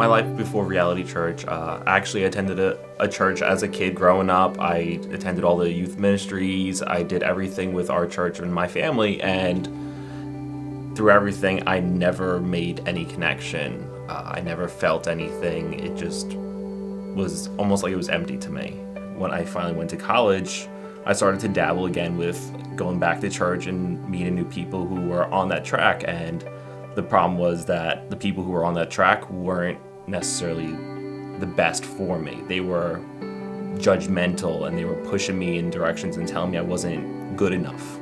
My life before Reality Church, I actually attended a church as a kid growing up. I attended all the youth ministries. I did everything with our church and my family, and through everything, I never made any connection. I never felt anything. It just was almost like it was empty to me. When I finally went to college, I started to dabble again with going back to church and meeting new people who were on that track, and the problem was that the people who were on that track weren't necessarily the best for me. They were judgmental and they were pushing me in directions and telling me I wasn't good enough.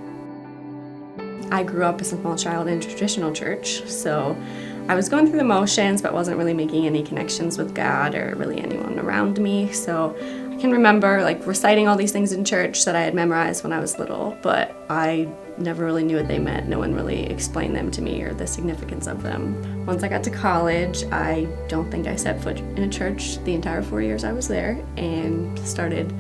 I grew up as a small child in a traditional church, so I was going through the motions but wasn't really making any connections with God or really anyone around me. So I can remember reciting all these things in church that I had memorized when I was little, but I never really knew what they meant. No one really explained them to me or the significance of them. Once I got to college, I don't think I set foot in a church the entire 4 years I was there, and started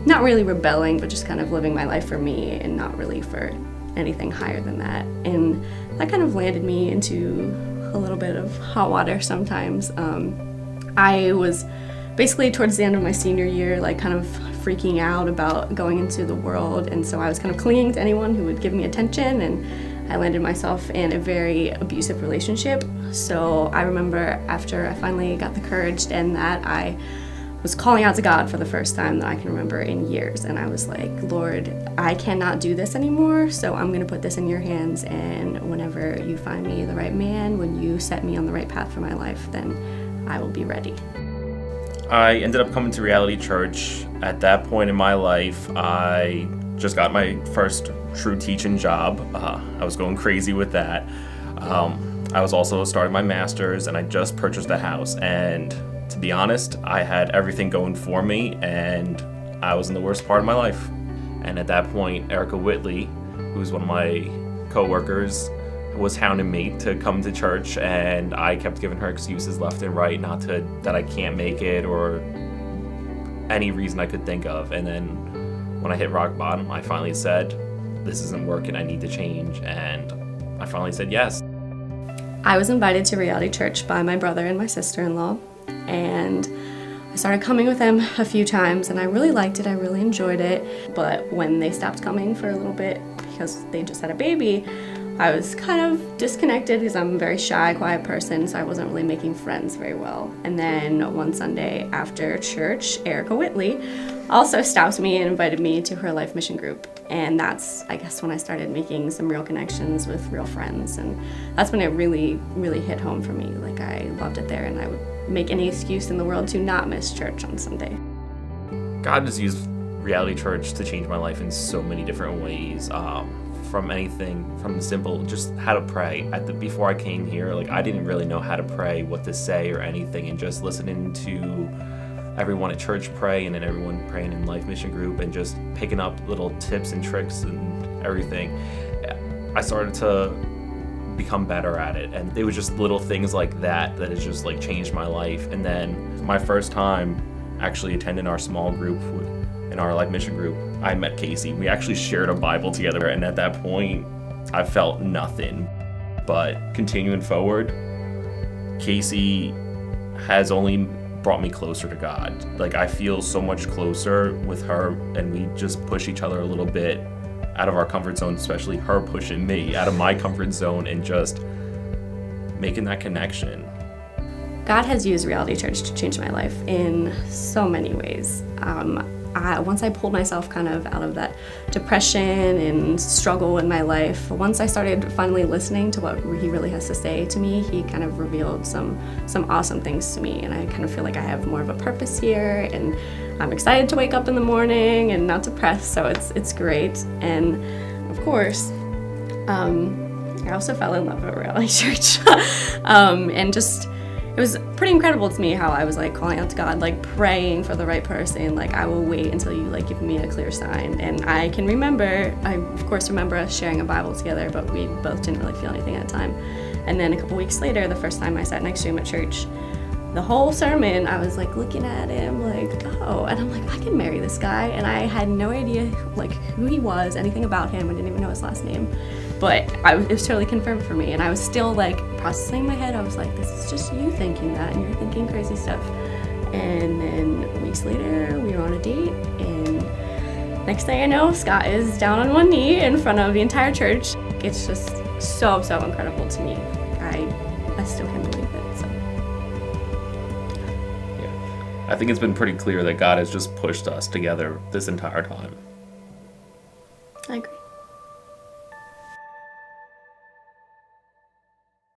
not really rebelling, but just kind of living my life for me and not really for anything higher than that. And that kind of landed me into a little bit of hot water sometimes. I was basically towards the end of my senior year, kind of freaking out about going into the world, and so I was kind of clinging to anyone who would give me attention, and I landed myself in a very abusive relationship. So I remember after I finally got the courage to end that, I was calling out to God for the first time that I can remember in years, and I was like, Lord, I cannot do this anymore, so I'm going to put this in your hands, and whenever you find me the right man, when you set me on the right path for my life, then I will be ready. I ended up coming to Reality Church. At that point in my life, I just got my first true teaching job. I was going crazy with that. I was also starting my master's, and I just purchased a house. And to be honest, I had everything going for me, and I was in the worst part of my life. And at that point, Erica Whitley, who's one of my coworkers, was hounding me to come to church, and I kept giving her excuses left and right, that I can't make it or any reason I could think of. And then when I hit rock bottom, I finally said, this isn't working, I need to change, and I finally said yes. I was invited to Reality Church by my brother and my sister-in-law, and I started coming with them a few times, and I really liked it, I really enjoyed it. But when they stopped coming for a little bit because they just had a baby, I was kind of disconnected because I'm a very shy, quiet person, so I wasn't really making friends very well. And then one Sunday after church, Erica Whitley also stopped me and invited me to her life mission group. And that's, I guess, when I started making some real connections with real friends. And that's when it really, really hit home for me. I loved it there, and I would make any excuse in the world to not miss church on Sunday. God has used Reality Church to change my life in so many different ways. From anything from simple, just how to pray. Before I came here, I didn't really know how to pray, what to say or anything, and just listening to everyone at church pray, and then everyone praying in life mission group, and just picking up little tips and tricks and everything, I started to become better at it. And it was just little things like that has just changed my life. And then my first time actually attending our small group in our life mission group, I met Casey. We actually shared a Bible together, and at that point, I felt nothing. But continuing forward, Casey has only brought me closer to God. I feel so much closer with her, and we just push each other a little bit out of our comfort zone, especially her pushing me out of my comfort zone and just making that connection. God has used Reality Church to change my life in so many ways. Once I pulled myself kind of out of that depression and struggle in my life, once I started finally listening to what he really has to say to me, he kind of revealed some awesome things to me, and I kind of feel like I have more of a purpose here, and I'm excited to wake up in the morning and not depressed, so it's great. And of course, I also fell in love with Reality Church, and just it was pretty incredible to me how I was calling out to God, praying for the right person, I will wait until you give me a clear sign. And I of course remember us sharing a Bible together, but we both didn't really feel anything at the time. And then a couple weeks later, the first time I sat next to him at church, the whole sermon I was looking at him oh, and I'm I can marry this guy. And I had no idea who he was, anything about him. I didn't even know his last name. But it was totally confirmed for me, and I was still like processing in my head. I was like, this is just you thinking that, and you're thinking crazy stuff. And then weeks later, we were on a date, and next thing I know, Scott is down on one knee in front of the entire church. It's just so incredible to me. I still can't believe it. So. Yeah. I think it's been pretty clear that God has just pushed us together this entire time. I agree.